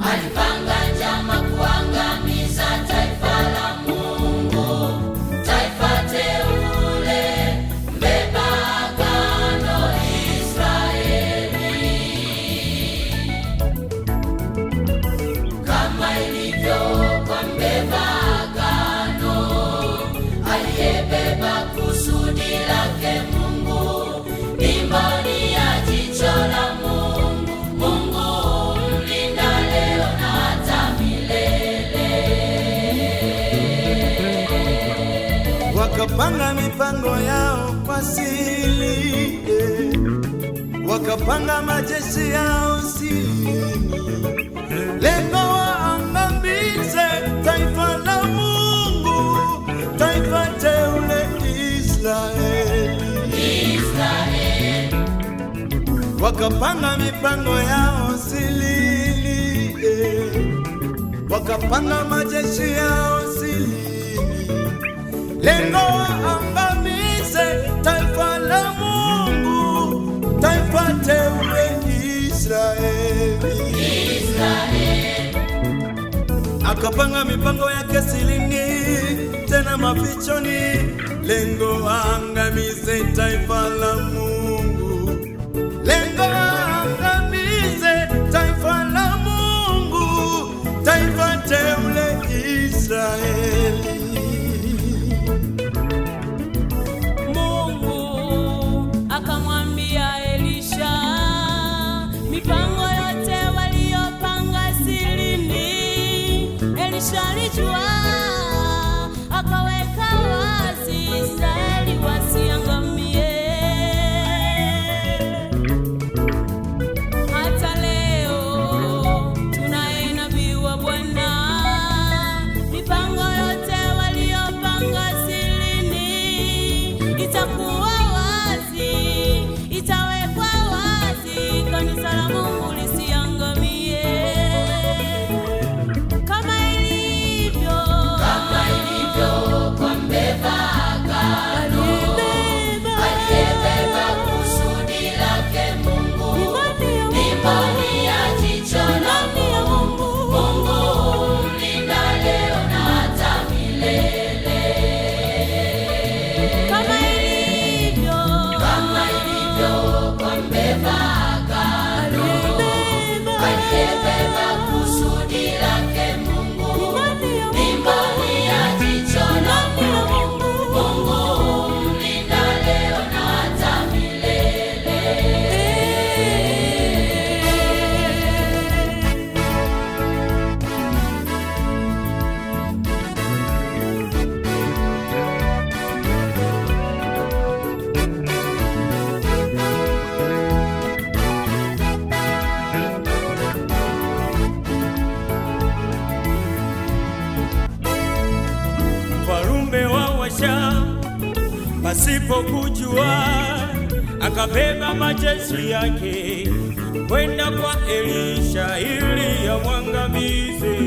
alipanga njama kuangamiza taifa la Mungu, taifa teule, mbeba agano Israeli. Kama ilivyo kwa mbeba agano, aliyebeba kusudi lake Mungu, imani ya jicho la Mungu, Mungu mlinda leo na hata milele. Wakapanga mipango yao kwa siri, wakapanga majeshi yao siri, lengo waangamize taifa la Mungu, taifa teule Israeli. Wakapanga mipango yao siri, wakapanga majeshi yao siri, lengo waangamize taifa la Mungu, taifa teule Israeli. Akapanga mipango yake sirini, tena mafichoni, lengo waangamize taifa la Mungu, lengo waangamize taifa la Mungu, taifa teule Israeli. Mungu akamwambia Elisha, mipango yote waliyopanga sirini, Elisha alijua, akaweka wazi Israeli wasiangamie. Hata leo tunaye nabii wa Bwana, mipango yote waliyopanga sirini itakuwa wazi, itawekwa wazi, kanisa la Mungu lisiangamie. Kama ilivyo Kwa mbeba agano, aliyebeba kusudi lake Mungu, imani ya jicho la Mungu, Mungu mlinda leo na hata milele. kama ilivyo Kwa mbeba agano, aliyebeba kusudi lake Mungu, imani ya jicho la Mungu, Mungu mlinda leo na hata milele. Mfalume wa Washamu pasipo kujua, akabeba majeshi yake kwenda kwa Elisha ili yamwangamize.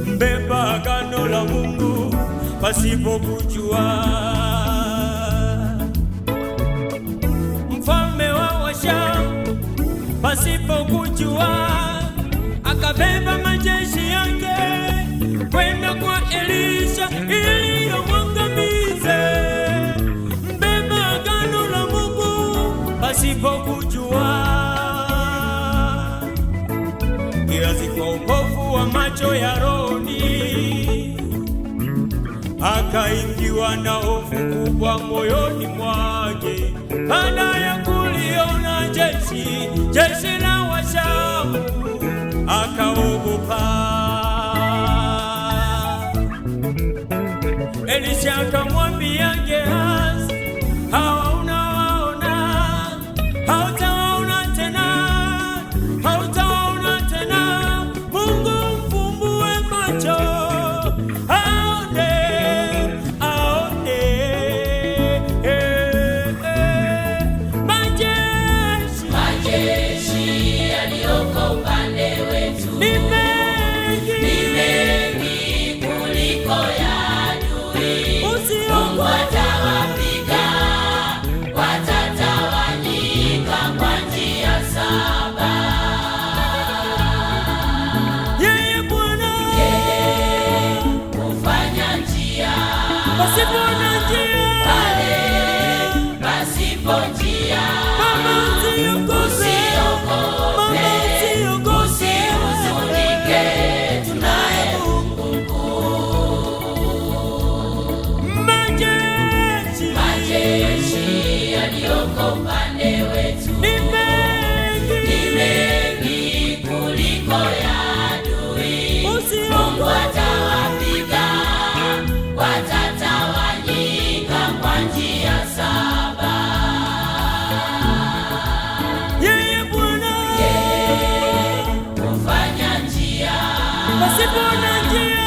Mbeba agano la Mungu pasipo kujua. Mfalme wa Washamu pasipo kujua, akabeba majeshi yake kwenda kwa Elisha ili yamwangamize. Mbeba agano la Mungu pasipo kujua, kiasi kwa upofu wa macho ya rohoni, akaingiwa na hofu kubwa moyoni mwake, baada ya kuliona jeshi la Washamu, akaogopa. Elisha akamwambia Gehazi, hawa unawaona, hautawaona tena, hautawaona tena. Mungu mfumbue macho, aone. Majeshi yaliyoko upande wetu Ni mengi kuliko ya adui. Mungu atawapiga, watatawanyika kwa njia 7. pasipo na njia, pale pasipo njia, mama usiogope, mama usiogope, usihuzunike, tunaye Mungu mkuu. Majeshi yaliyoko upande wetu ni mengi kuliko ya adui. Mungu atawapiga, watatawanyika kwa njia 7. Yeye Bwana Hufanya njia pasipo na njia,